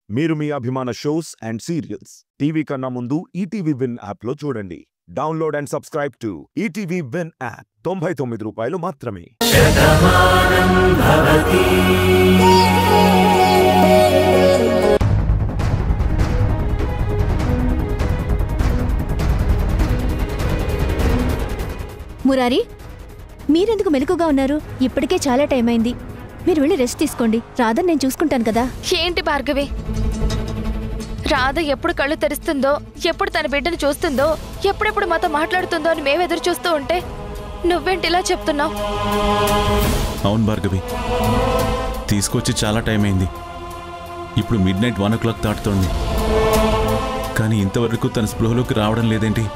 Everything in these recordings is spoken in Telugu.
మీరు మీ అభిమాన షోస్ అండ్ సీరియల్స్ టీవీ కన్నా ముందు ఈటీవీ విన్ యాప్ లో చూడండి. Download and subscribe to ETV win app. 99 రూపాయలు మాత్రమే. మురారి, మీరెందుకు మెలకుగా ఉన్నారు? ఇప్పటికే చాలా టైం అయింది. మీరు వెళ్ళి రెస్ట్ తీసుకోండి. రాధని నేను చూసుకుంటాను కదా. ఏంటి భార్గవి, రాధ ఎప్పుడు కళ్ళు తెరుస్తుందో, ఎప్పుడు తన బిడ్డను చూస్తుందో, ఎప్పుడెప్పుడు మాతో మాట్లాడుతుందో అని మేము ఎదురు చూస్తూ ఉంటే నువ్వేంటి ఇలా చెప్తున్నావు? అవును భార్గవి, తీసుకొచ్చి చాలా టైం అయింది. ఇప్పుడు మిడ్నైట్ 1 o'clock దాటుతోంది. కానీ ఇంతవరకు తన స్పృహలోకి రావడం లేదేంటి?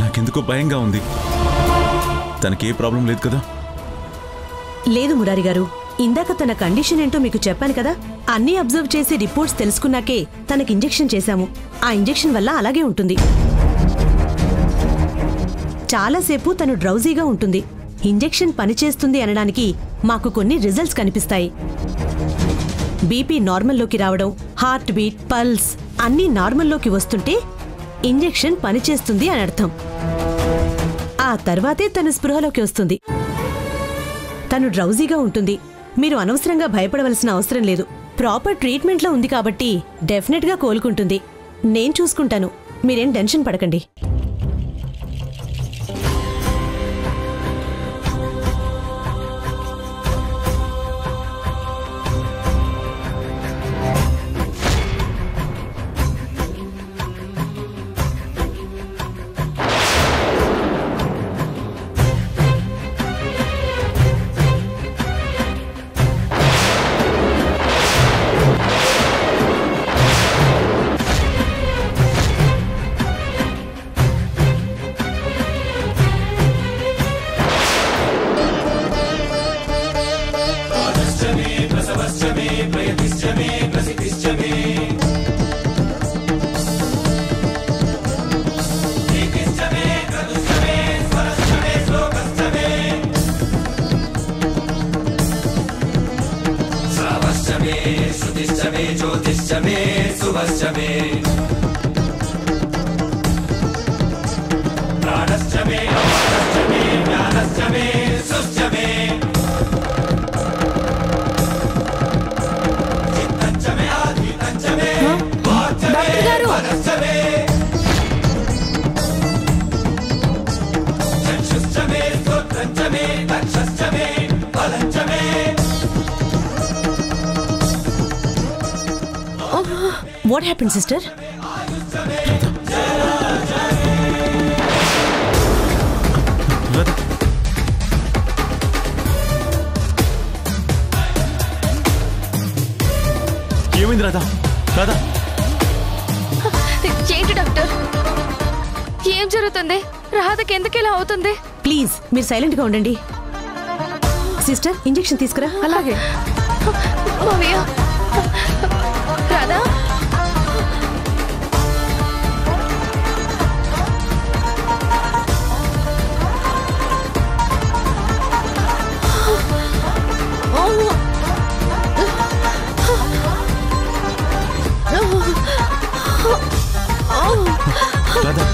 నాకెందుకో భయంగా ఉంది. తనకే ప్రాబ్లం లేదు కదా? లేదు మురారి గారు, ఇందాక తన కండిషన్ ఏంటో మీకు చెప్పాను కదా. అన్నీ అబ్జర్వ్ చేసి రిపోర్ట్స్ తెలుసుకున్నాకే తనకి ఇంజెక్షన్ చేశాము. ఆ ఇంజెక్షన్ వల్ల అలాగే ఉంటుంది. చాలాసేపు తను డ్రౌజీగా ఉంటుంది. ఇంజెక్షన్ పనిచేస్తుంది అనడానికి మాకు కొన్ని రిజల్ట్స్ కనిపిస్తాయి. బీపీ నార్మల్లోకి రావడం, హార్ట్ బీట్, పల్స్ అన్నీ నార్మల్లోకి వస్తుంటే ఇంజెక్షన్ పనిచేస్తుంది అని అర్థం. ఆ తర్వాతే తను స్పృహలోకి వస్తుంది. తను డ్రౌజీగా ఉంటుంది. మీరు అనవసరంగా భయపడవలసిన అవసరం లేదు. ప్రాపర్ ట్రీట్మెంట్లో ఉంది కాబట్టి డెఫినెట్గా కోలుకుంటుంది. నేను చూసుకుంటాను, మీరేం టెన్షన్ పడకండి. What happened, sister? ఏమైంది రాధా? రాధా, ఏంటి డాక్టర్, ఏం జరుగుతుంది? రాధకి ఎందుకు ఇలా అవుతుంది? ప్లీజ్ మీరు సైలెంట్గా ఉండండి. సిస్టర్, ఇంజెక్షన్ తీసుకురా. అలాగే. రాధా, రాధా,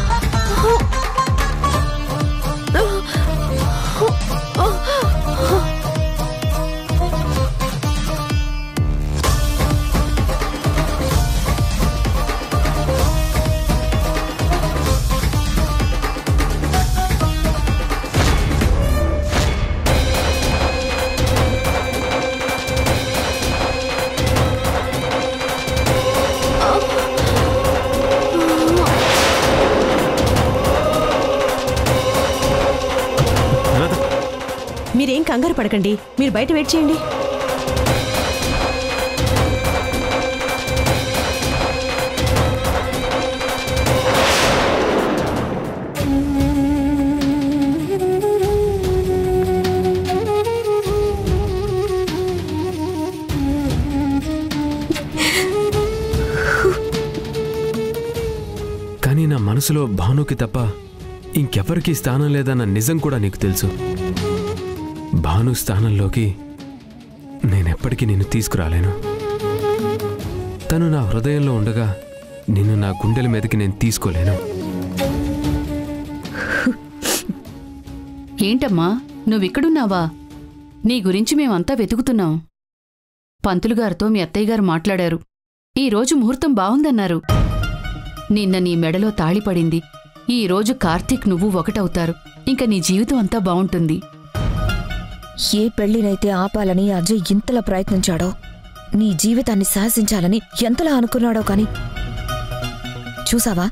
మీరేం కంగారు పడకండి, మీరు బయట వెయిట్ చేయండి. కానీ నా మనసులో భానుకి తప్ప ఇంకెవరికీ స్థానం లేదన్న నిజం కూడా నీకు తెలుసు. భాను స్థానంలోకి నేనెప్పటికీ నిన్ను తీసుకురాలేను. తను నా హృదయంలో ఉండగా నిన్ను నా గుండెల మీదకి నేను తీసుకోలేను. ఏంటమ్మా నువ్విక్కడున్నావా? నీ గురించి మేమంతా వెతుకుతున్నాం. పంతులుగారితో మీ అత్తయ్యగారు మాట్లాడారు. ఈరోజు ముహూర్తం బావుందన్నారు. నిన్న నీ మెడలో తాళిపడింది. ఈరోజు కార్తీక్ నువ్వు ఒకటవుతారు. ఇంక నీ జీవితం అంతా బావుంటుంది. ఏ పెళ్లినైతే ఆపాలని అజయ్ ఇంతలా ప్రయత్నించాడో, నీ జీవితాన్ని శాసించాలని ఎంతలా అనుకున్నాడో కాని చూసావా,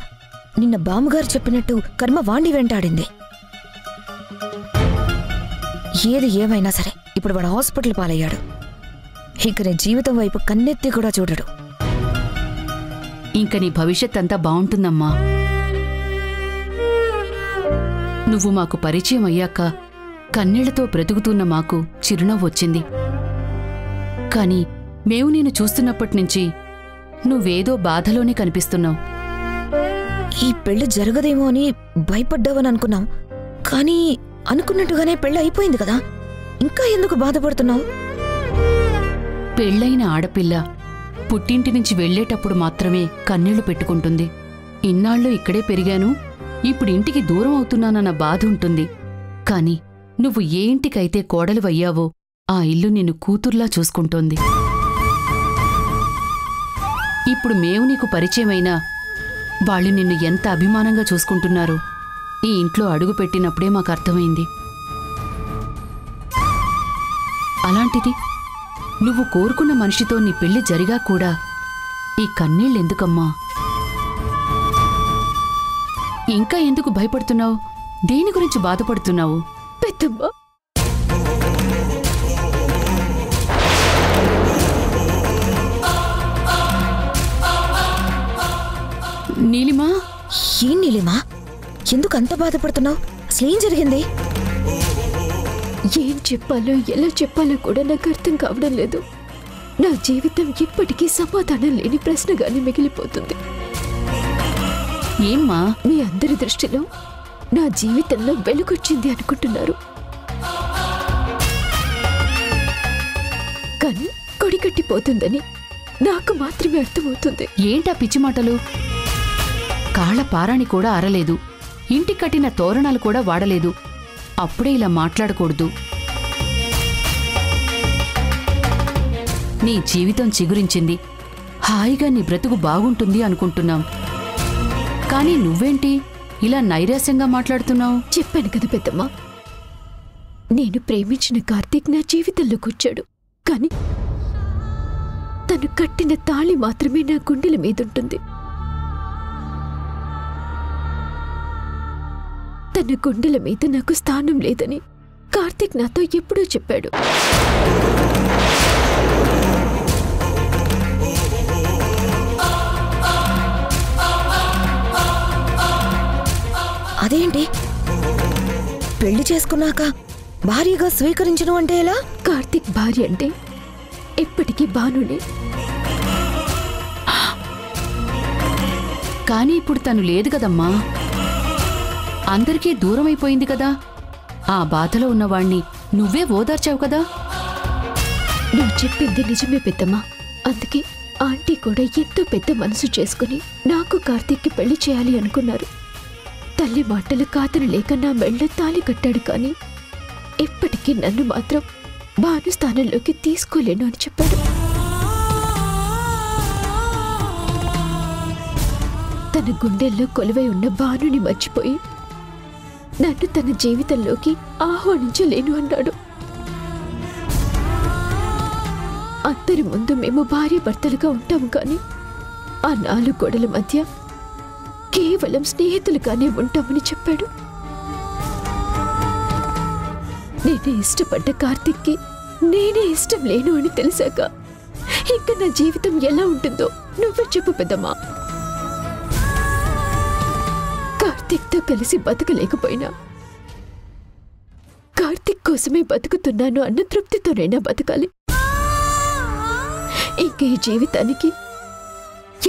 నిన్న బామ్మగారు చెప్పినట్టు కర్మ వాణ్ణి వెంటాడింది. ఏది ఏమైనా సరే ఇప్పుడు వాడు హాస్పిటల్ పాలయ్యాడు. ఇక నీ జీవితం వైపు కన్నెత్తి కూడా చూడడు. ఇంక నీ భవిష్యత్ అంతా బావుంటుందమ్మా. నువ్వు మాకు పరిచయం అయ్యాక కన్నీళ్లతో బ్రతుకుతున్న మాకు చిరునవ్వొచ్చింది. కాని మేము నేను చూస్తున్నప్పటినుంచి నువ్వేదో బాధలోనే కనిపిస్తున్నావు. ఈ పెళ్లి జరగదేమో అని భయపడ్డావని అనుకున్నాం. కానీ అనుకున్నట్టుగానే పెళ్లి అయిపోయింది కదా, ఇంకా ఎందుకు బాధపడుతున్నావు? పెళ్లైన ఆడపిల్ల పుట్టింటి నుంచి వెళ్లేటప్పుడు మాత్రమే కన్నీళ్లు పెట్టుకుంటుంది. ఇన్నాళ్ళు ఇక్కడే పెరిగాను, ఇప్పుడు ఇంటికి దూరం అవుతున్నానన్న బాధ ఉంటుంది. కాని నువ్వు ఏ ఇంటికైతే కోడలువయ్యావో ఆ ఇల్లు నిన్ను కూతుర్లా చూసుకుంటోంది. ఇప్పుడు మేము నీకు పరిచయమైనా వాళ్ళు నిన్ను ఎంత అభిమానంగా చూసుకుంటున్నారో ఈ ఇంట్లో అడుగుపెట్టినప్పుడే మాకు అర్థమైంది. అలాంటిది నువ్వు కోరుకున్న మనిషితో నీ పెళ్లి జరిగా కూడా ఈ కన్నీళ్ళెందుకమ్మా? ఇంకా ఎందుకు భయపడుతున్నావు? దేని గురించి బాధపడుతున్నావు? పెద్దమ్మ, నీలిమా, ఏం నీలిమా, ఎందుకు అంత బాధపడుతున్నావు? అసలేం జరిగింది? ఏం చెప్పాలో ఎలా చెప్పాలో కూడా నాకు అర్థం కావడం లేదు. నా జీవితం ఇప్పటికీ సమాధానం లేని ప్రశ్నగానే మిగిలిపోతుంది. ఏమ్మా? మీ అందరి దృష్టిలో నా జీవితంలో వెలుగొచ్చింది అనుకుంటున్నారు, కానీ కొడికట్టిపోతుందని నాకు మాత్రమే అర్థమవుతుంది. ఏంటా పిచ్చి మాటలు? కాళ్ల పారాణి కూడా అరలేదు, ఇంటి కట్టిన తోరణాలు కూడా వాడలేదు. అప్పుడే ఇలా మాట్లాడకూడదు. నీ జీవితం చిగురించింది, హాయిగా నీ బ్రతుకు బాగుంటుంది అనుకుంటున్నాం. కానీ నువ్వేంటి ఇలా నైరాశ్యంగా మాట్లాడుతున్నావు? చెప్పాను కదా పెద్దమ్మ, నేను ప్రేమించిన కార్తీక్ నా జీవితంలోకి వచ్చాడు. కాని తను కట్టిన తాళి మాత్రమే నా గుండెల మీదుంటుంది. తన గుండెల మీద నాకు స్థానం లేదని కార్తీక్ నాతో ఎప్పుడూ చెప్పాడు. అదేంటి, పెళ్లి చేసుకున్నాక భార్యగా స్వీకరించడం అంటే ఎలా? కార్తీక్ భార్య అంటే ఎప్పటికీ భానునే. కానీ ఇప్పుడు తను లేదు కదమ్మా, అందరికీ దూరమైపోయింది కదా. ఆ బాధలో ఉన్నవాణ్ణి నువ్వే ఓదార్చావు కదా. నువ్వు చెప్పింది నిజమే పెద్దమ్మా. అందుకే ఆంటీ కూడా ఎంతో పెద్ద మనసు చేసుకుని నాకు కార్తీక్కి పెళ్లి చేయాలి అనుకున్నారు. తల్లి మాటలు కాదనలేక నా మెళ్ళ తాళి కట్టాడు. కానీ ఎప్పటికీ నన్ను మాత్రం భాను స్థానంలోకి తీసుకోలేను అని చెప్పాడు. తన గుండెల్లో కొలువై ఉన్న భానుని మర్చిపోయి నన్ను తన జీవితంలోకి ఆహ్వానించలేను అన్నాడు. అందరి ముందు మేము భార్య భర్తలుగా ఉంటాము, కానీ ఆ 4 గోడల మధ్య కేవలం స్నేహితులుగానే ఉంటామని చెప్పాడు. నేనే ఇష్టపడ్డ కార్తీక్కి నేనే ఇష్టం లేను అని తెలిసాక ఇంకా నా జీవితం ఎలా ఉంటుందో నువ్వే చెప్పు పెద్దమ్మా. కార్తీక్తో కలిసి బతకలేకపోయినా కార్తీక్ కోసమే బతుకుతున్నాను అన్న తృప్తితోనైనా బతకాలి. ఇంక ఈ జీవితానికి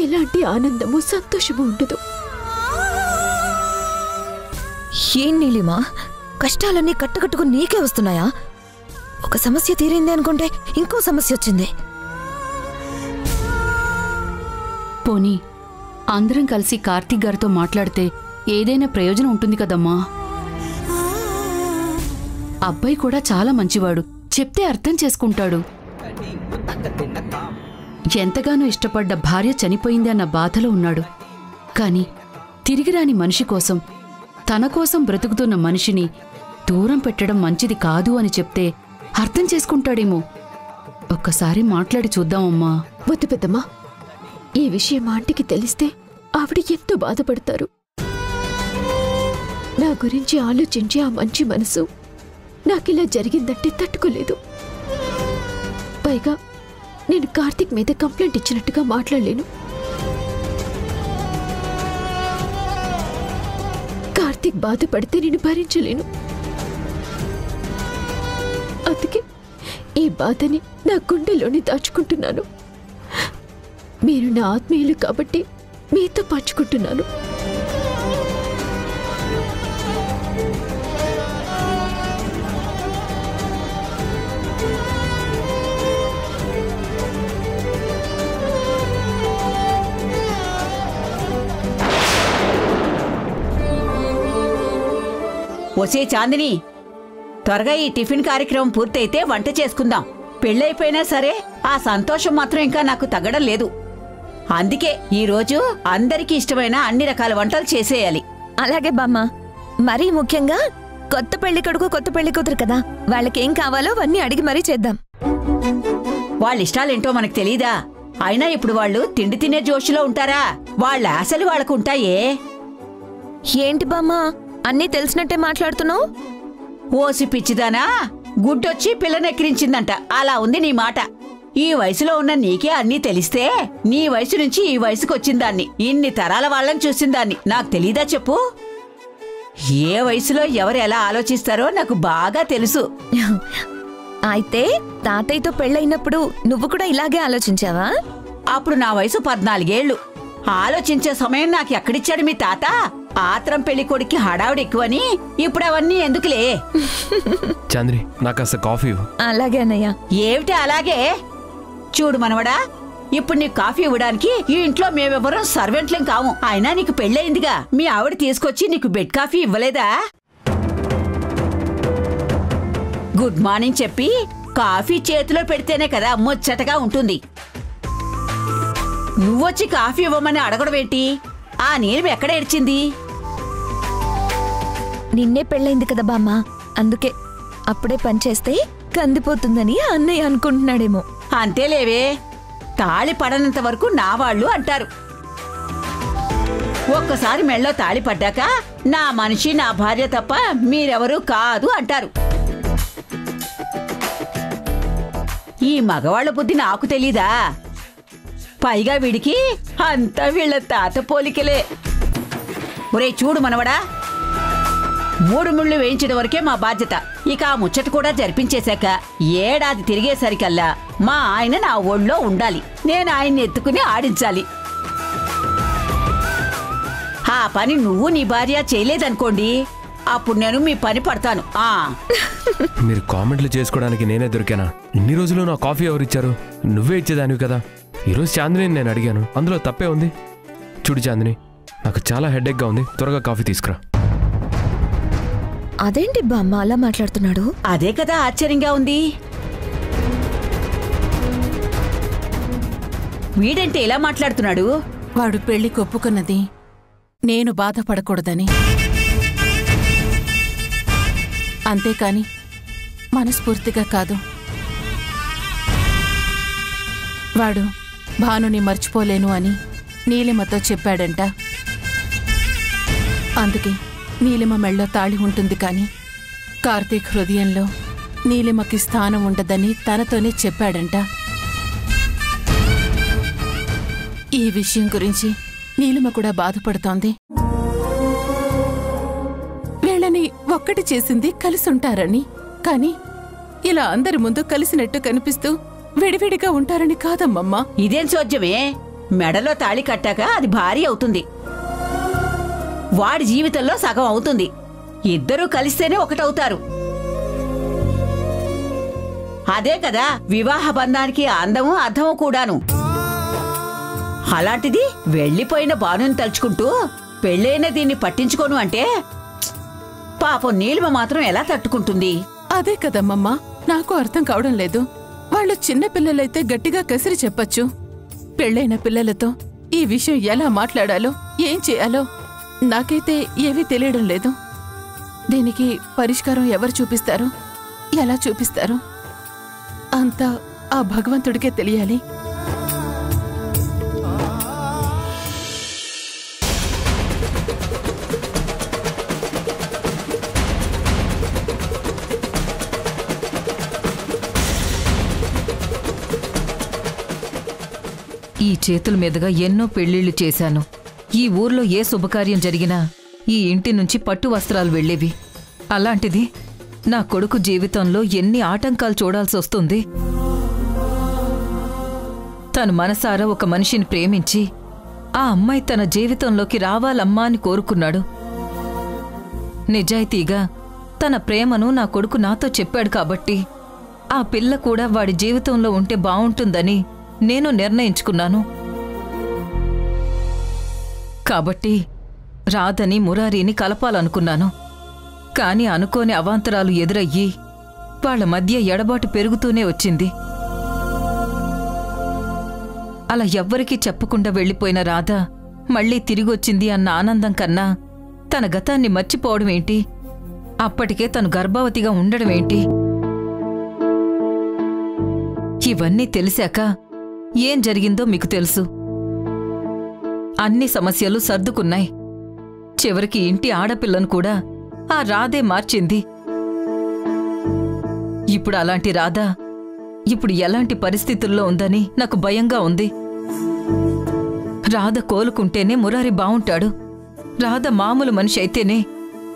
ఎలాంటి ఆనందము సంతోషము ఉండదు. ఏం నీలిమా, కష్టాలన్నీ కట్టుకట్టుకు నీకే వస్తున్నాయా? ఒక సమస్య తీరింది అనుకుంటే ఇంకో సమస్య వచ్చింది. పోనీ అందరం కలిసి కార్తీక్ గారితో మాట్లాడితే ఏదైనా ప్రయోజనం ఉంటుంది కదమ్మా. అబ్బాయి కూడా చాలా మంచివాడు, చెప్తే అర్థం చేసుకుంటాడు. ఎంతగానో ఇష్టపడ్డ భార్య చనిపోయింది అన్న బాధలో ఉన్నాడు. కాని తిరిగిరాని మనిషి కోసం, తన కోసం బ్రతుకుతున్న మనిషిని దూరం పెట్టడం మంచిది కాదు అని చెప్తే అర్థం చేసుకుంటాడేమో. ఒక్కసారి మాట్లాడి చూద్దామమ్మా. వద్దు పెద్దమ్మా, ఈ విషయం ఆంటీకి తెలిస్తే ఆవిడ ఎంతో బాధపడతారు. నా గురించి ఆలోచించి ఆ మంచి మనసు నాకిలా జరిగిందంటే తట్టుకోలేదు. పైగా నేను కార్తీక్ మీద కంప్లైంట్ ఇచ్చినట్టుగా మాట్లాడలేను. కార్తీక్ బాధపడితే నేను భరించలేను. అందుకే ఈ బాధని నా గుండెలోని దాచుకుంటున్నాను. మీరు నా ఆత్మీయులు కాబట్టి మీతో పంచుకుంటున్నాను. ఒసే చాందిని, త్వరగా ఈ టిఫిన్ కార్యక్రమం పూర్తయితే వంట చేసుకుందాం. పెళ్ళైపోయినా సరే ఆ సంతోషం మాత్రం ఇంకా నాకు తగ్గడం లేదు. అందుకే ఈరోజు అందరికీ ఇష్టమైన అన్ని రకాల వంటలు చేసేయాలి. అలాగే బామ్మ. మరీ ముఖ్యంగా కొత్త పెళ్లి కొడుకు కొత్త పెళ్లి కూతురు కదా, వాళ్ళకేం కావాలో అవన్నీ అడిగి మరీ చేద్దాం. వాళ్ళ ఇష్టాలేంటో మనకు తెలీదా? అయినా ఇప్పుడు వాళ్ళు తిండి తినే జోషులో ఉంటారా? వాళ్ళ ఆశలు వాళ్ళకు ఉంటాయే. ఏంటి బామ్మ అన్నీ తెలిసినట్టే మాట్లాడుతున్నావు? ఓసి పిచ్చిదానా, గుడ్డొచ్చి పిల్లనెక్కిరించిందంట. అలా ఉంది నీ మాట. ఈ వయసులో ఉన్న నీకే అన్నీ తెలిస్తే నీ వయసు నుంచి ఈ వయసుకు వచ్చిందాన్ని, ఇన్ని తరాల వాళ్ళని చూసిందాన్ని నాకు తెలీదా చెప్పు? ఏ వయసులో ఎవరు ఎలా ఆలోచిస్తారో నాకు బాగా తెలుసు. అయితే తాతయ్యతో పెళ్ళైనప్పుడు నువ్వు కూడా ఇలాగే ఆలోచించావా? అప్పుడు నా వయసు 14 ఏళ్లు. ఆలోచించే సమయం నాకు ఎక్కడిచ్చాడు మీ తాత? ఆత్రం పెళ్లి కొడుక్కి హడావుడి ఎక్కువని ఇప్పుడు అవన్నీ ఎందుకులే. చాంద్రి, నాకు కాస్త కాఫీ ఇవ్వు. అలాగే అన్నయ్య. ఏమిటి అలాగే? చూడు మనవడా, ఇప్పుడు నీకు కాఫీ ఇవ్వడానికి ఈ ఇంట్లో మేమెవరం సర్వెంట్లేం కాము. అయినా నీకు పెళ్ళయిందిగా, మీ ఆవిడ తీసుకొచ్చి నీకు బెడ్ కాఫీ ఇవ్వలేదా? గుడ్ మార్నింగ్ చెప్పి కాఫీ చేతిలో పెడితేనే కదా ముచ్చటగా ఉంటుంది. నువ్వొచ్చి కాఫీ ఇవ్వమని అడగడమేంటి? ఆ నీలం ఎక్కడ ఏడ్చింది? నిన్నే పెళ్ళైంది కదా బామ్మ, అందుకే అప్పుడే పనిచేస్తే కందిపోతుందని అన్నయ్య అనుకుంటున్నాడేమో. అంతేలేవే, తాళి పడనంత వరకు నా వాళ్ళు అంటారు. ఒక్కసారి మెళ్ళో తాళి పడ్డాక నా మనిషి నా భార్య తప్ప మీరెవరూ కాదు అంటారు. ఈ మగవాళ్ల బుద్ధి నాకు తెలీదా? పైగా వీడికి అంతా వీళ్ళ తాత పోలికలే. ఒరే చూడు మనవడా, 3 ముళ్ళు వేయించడం వరకే మా బాధ్యత. ఇక ఆ ముచ్చట కూడా జరిపించేశాక ఏడాది తిరిగేసరికల్లా మా ఆయన నా ఒళ్ళో ఉండాలి. నేను ఆయన్ని ఎత్తుకుని ఆడించాలి. ఆ పని నువ్వు నీ భార్య చేయలేదనుకోండి, అప్పుడు నేను మీ పని పడతాను. మీరు కామెంట్లు చేసుకోవడానికి నేనే దొరికానా? ఇన్ని రోజులు నా కాఫీ ఎవరిచ్చారు? నువ్వే ఇచ్చేదానివి కదా. ఈరోజు చాందిని నేను అడిగాను, అందులో తప్పే ఉంది. చూడు చాందిని, నాకు చాలా హెడేక్గా ఉంది, త్వరగా కాఫీ తీసుకురా. అదేంటి బామ్మ అలా మాట్లాడుతున్నాడు? అదే కదా ఆశ్చర్యంగా ఉంది. వీడంటే ఎలా మాట్లాడుతున్నాడు? వాడు పెళ్లి కొప్పుకున్నది నేను బాధపడకూడదని, అంతేకాని మనస్ఫూర్తిగా కాదు. వాడు భానుని మర్చిపోలేను అని నీలిమతో చెప్పాడంట. అందుకే నీలిమ మెళ్ళో తాళి ఉంటుంది కాని కార్తీక్ హృదయంలో నీలిమకి స్థానం ఉండదని తనతోనే చెప్పాడంట. ఈ విషయం గురించి నీలిమ కూడా బాధపడుతోంది. వీళ్ళని ఒక్కటి చేసింది కలిసుంటారని, కాని ఇలా అందరి ముందు కలిసినట్టు కనిపిస్తూ విడివిడిగా ఉంటారని కాదమ్మమ్మా. ఇదేం చోద్యమే? మెడలో తాళి కట్టాక అది భారీ అవుతుంది, వాడి జీవితంలో సగం అవుతుంది. ఇద్దరూ కలిస్తేనే ఒకటవుతారు. అదే కదా వివాహ బంధానికి అందము అర్థము కూడాను. అలాంటిది వెళ్ళిపోయిన భానుని తలుచుకుంటూ పెళ్ళైన దీన్ని పట్టించుకోను అంటే పాపం నీలిమ మాత్రం ఎలా తట్టుకుంటుంది? అదే కదమ్మమ్మా, నాకు అర్థం కావడం లేదు. వాళ్ళు చిన్న పిల్లలైతే గట్టిగా కసిరి చెప్పచ్చు. పెళ్ళైన పిల్లలతో ఈ విషయం ఎలా మాట్లాడాలో, ఏం చేయాలో నాకైతే ఏమీ తెలియడం లేదు. దీనికి పరిష్కారం ఎవరు చూపిస్తారు, ఎలా చూపిస్తారు అంతా ఆ భగవంతుడికే తెలియాలి. ఈ చేతుల మీదుగా ఎన్నో పెళ్లిళ్లు చేశాను. ఈ ఊర్లో ఏ శుభకార్యం జరిగినా ఈ ఇంటి నుంచి పట్టు వస్త్రాలు వెళ్ళేవి. అలాంటిది నా కొడుకు జీవితంలో ఎన్ని ఆటంకాలు చూడాల్సి వస్తుంది. తను మనసారా ఒక మనిషిని ప్రేమించి ఆ అమ్మాయి తన జీవితంలోకి రావాలమ్మా అని కోరుకున్నాడు. నిజాయితీగా తన ప్రేమను నా కొడుకు నాతో చెప్పాడు కాబట్టి ఆ పిల్ల కూడా వాడి జీవితంలో ఉంటే బావుంటుందని నేను నిర్ణయించుకున్నాను. కాబట్టి రాధని మురారీని కలపాలనుకున్నాను. కాని అనుకోని అవాంతరాలు ఎదురయ్యి వాళ్ల మధ్య ఎడబాటు పెరుగుతూనే వచ్చింది. అలా ఎవ్వరికీ చెప్పకుండా వెళ్లిపోయిన రాధ మళ్లీ తిరిగొచ్చింది అన్న ఆనందం కన్నా తన గతాన్ని మర్చిపోవడమేంటి, అప్పటికే తను గర్భవతిగా ఉండడమేంటి? ఇవన్నీ తెలిసాక ఏం జరిగిందో మీకు తెలుసు. అన్ని సమస్యలు సర్దుకున్నాయి. చివరికి ఇంటి ఆడపిల్లను కూడా ఆ రాధే మార్చింది. ఇప్పుడు అలాంటి రాధ ఇప్పుడు ఎలాంటి పరిస్థితుల్లో ఉందని నాకు భయంగా ఉంది. రాధ కోలుకుంటేనే మురారి బావుంటాడు. రాధ మామూలు మనిషి అయితేనే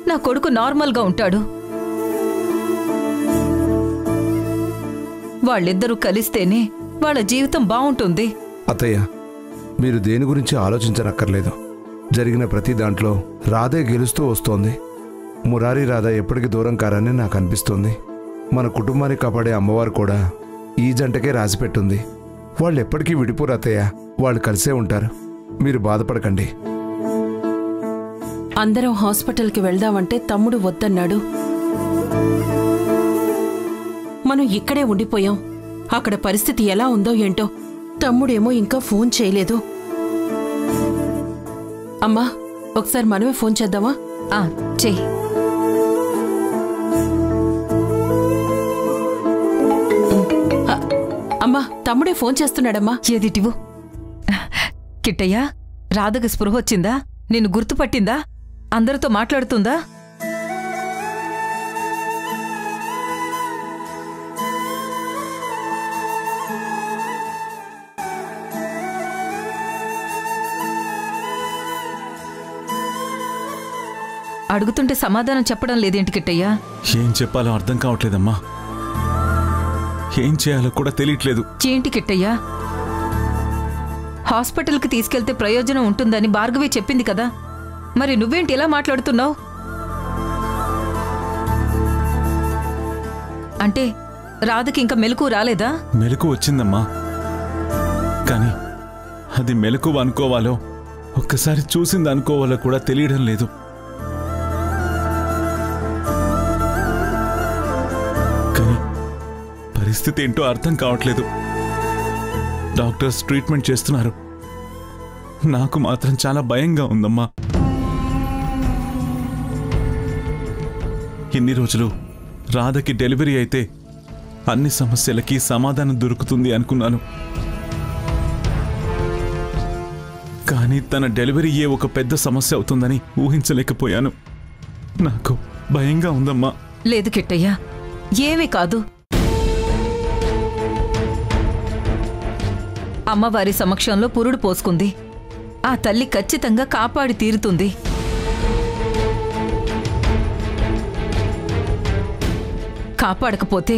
నా కొడుకు నార్మల్గా ఉంటాడు. వాళ్ళిద్దరూ కలిస్తేనే వాళ్ళ జీవితం బావుంటుంది. అత్తయ్య, మీరు దేని గురించి ఆలోచించనక్కర్లేదు. జరిగిన ప్రతి దాంట్లో రాధే గెలుస్తూ వస్తోంది. మురారి రాధ ఎప్పటికీ దూరం కారని నాకు అనిపిస్తోంది. మన కుటుంబాన్ని కాపాడే అమ్మవారు కూడా ఈ జంటకే రాసిపెట్టుంది. వాళ్ళు ఎప్పటికీ విడిపోరు అత్తయ్య, వాళ్ళు కలిసే ఉంటారు. మీరు బాధపడకండి. అందరం హాస్పిటల్కి వెళ్దామంటే తమ్ముడు వద్దన్నాడు. మనం ఇక్కడే ఉండిపోయాం. అక్కడ పరిస్థితి ఎలా ఉందో ఏంటో. తమ్ముడేమో ఇంకా ఫోన్ చేయలేదు. అమ్మా, ఒకసారి మనమే ఫోన్ చేద్దామా? చెయ్యి. అమ్మా, తమ్ముడే ఫోన్ చేస్తున్నాడమ్మా. ఏదిటివు? కిట్టయ్యా, రాధకు స్పృహ వచ్చిందా? నిన్ను గుర్తుపట్టిందా? అందరితో మాట్లాడుతుందా? అడుగుతుంటే సమాధానం చెప్పడం లేదేంటి కిట్టయ్యా? ఏం చెప్పాలో అర్థం కావట్లేదమ్మా. ఏం చేయాలో కూడా తెలియట్లేదు. ఏంటి కిట్టయ్యా? హాస్పిటల్కి తీసుకెళ్తే ప్రయోజనం ఉంటుందని భార్గవి చెప్పింది కదా, మరి నువ్వేంటి ఇలా మాట్లాడుతున్నావు? అంటే రాధకి ఇంకా మెలకు రాలేదా? మెలకు వచ్చిందమ్మా, కానీ అది మెలకు అనుకోవాలో ఒక్కసారి చూసింది అనుకోవాలో కూడా తెలియడం లేదు. కానీ పరిస్థితి ఏంటో అర్థం కావట్లేదు. డాక్టర్స్ ట్రీట్మెంట్ చేస్తున్నారు. నాకు మాత్రం చాలా భయంగా ఉందమ్మా. ఇన్ని రోజులు రాధకి డెలివరీ అయితే అన్ని సమస్యలకి సమాధానం దొరుకుతుంది అనుకున్నాను. కానీ తన డెలివరీయే ఒక పెద్ద సమస్య అవుతుందని ఊహించలేకపోయాను. నాకు భయంగా ఉందమ్మా. లేదు కిట్టయ్యా, ఏమీ కాదు. అమ్మవారి సమక్షంలో పురుడు పోసుకుంది. ఆ తల్లి ఖచ్చితంగా కాపాడి తీరుతుంది. కాపాడకపోతే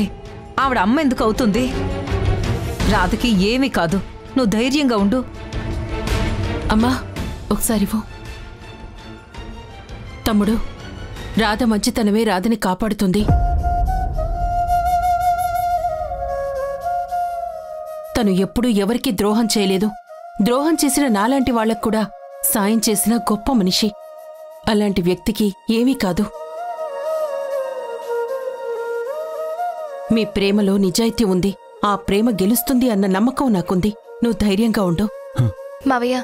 ఆవిడ అమ్మ ఎందుకు అవుతుంది? రాధకి ఏమీ కాదు. నువ్వు ధైర్యంగా ఉండు. అమ్మా, ఒకసారి తమ్ముడు, రాధ మంచితనమే రాధని కాపాడుతుంది. తను ఎప్పుడూ ఎవరికీ ద్రోహం చేయలేదు. ద్రోహం చేసిన నాలాంటి వాళ్లకు కూడా సాయం చేసిన గొప్ప మనిషి. అలాంటి వ్యక్తికి ఏమీ కాదు. మీ ప్రేమలో నిజాయితీ ఉంది. ఆ ప్రేమ గెలుస్తుంది అన్న నమ్మకం నాకుంది. నువ్వు ధైర్యంగా ఉండు. మావయ్య.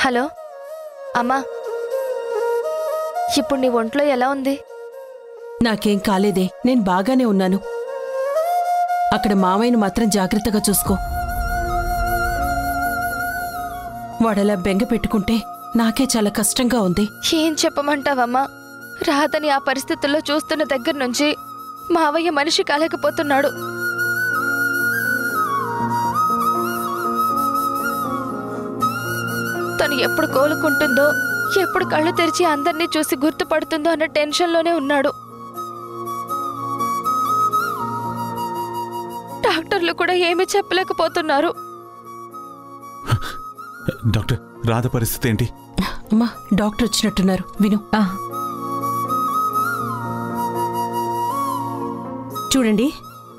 హలో అమ్మా, ఇప్పుడు నీ ఒంట్లో ఎలా ఉంది? నాకేం కాలేదే, నేను బాగానే ఉన్నాను. అక్కడ మావయ్యను మాత్రం జాగ్రత్తగా చూసుకో. వాడలా బెంగ పెట్టుకుంటే నాకే చాలా కష్టంగా ఉంది. ఏం చెప్పమంటావమ్మా? రాధని ఆ పరిస్థితుల్లో చూస్తున్న దగ్గర నుంచి మావయ్య మనిషి కాలేకపోతున్నాడు. తను ఎప్పుడు కోలుకుంటుందో, ఎప్పుడు కళ్ళు తెరిచి అందర్నీ చూసి గుర్తుపడుతుందో అన్న టెన్షన్లోనే ఉన్నాడు. డాక్టర్లు కూడా ఏమీ చెప్పలేకపోతున్నారు. డాక్టర్, రాధ పరిస్థితి ఏంటి? అమ్మా, డాక్టర్ వచ్చినట్టున్నారు, విను. చూడండి,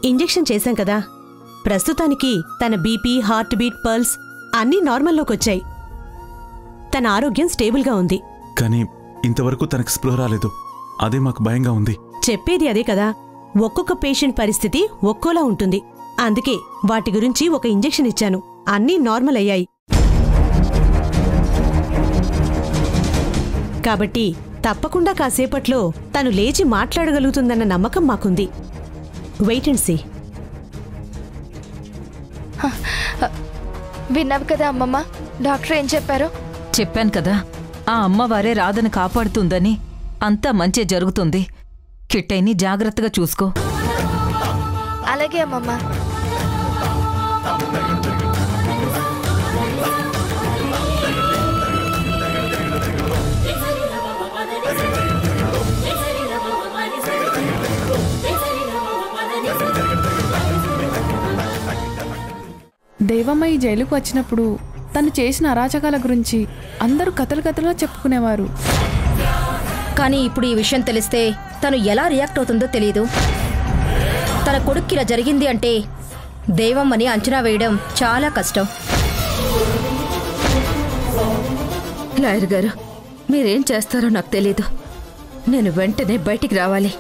ఇంజెక్షన్ చేశాం కదా, ప్రస్తుతానికి తన బీపీ, హార్ట్ బీట్, పల్స్ అన్నీ నార్మల్లోకి వచ్చాయి. తన ఆరోగ్యం స్టేబుల్గా ఉంది. కానీ ఇంతవరకు తనకు స్పృహ రాలేదు. అదే మాకు భయంగా ఉంది. చెప్పేది అదే కదా, ఒక్కొక్క పేషెంట్ పరిస్థితి ఒక్కోలా ఉంటుంది. అందుకే వాటి గురించి ఒక ఇంజెక్షన్ ఇచ్చాను. అన్నీ నార్మల్ అయ్యాయి. కాబట్టి తప్పకుండా కాసేపట్లో తను లేచి మాట్లాడగలుగుతుందన్న నమ్మకం మాకుంది. Wait and see. విన్నావు కదా అమ్మమ్మ, డాక్టర్ ఏం చెప్పారు? చెప్పాను కదా, ఆ అమ్మవారే రాధను కాపాడుతుందని. అంతా మంచి జరుగుతుంది. కిట్టైని జాగ్రత్తగా చూసుకో. అలాగే అమ్మమ్మ. దేవమ్మ ఈ జైలుకు వచ్చినప్పుడు తను చేసిన అరాచకాల గురించి అందరూ కథలుగా చెప్పుకునేవారు. కానీ ఇప్పుడు ఈ విషయం తెలిస్తే తను ఎలా రియాక్ట్ అవుతుందో తెలియదు. తన కొడుక్కి ఇలా జరిగింది అంటే దేవమ్మని అంచనా వేయడం చాలా కష్టం. లాయర్ గారు, మీరేం చేస్తారో నాకు తెలీదు. నేను వెంటనే బయటికి రావాలి.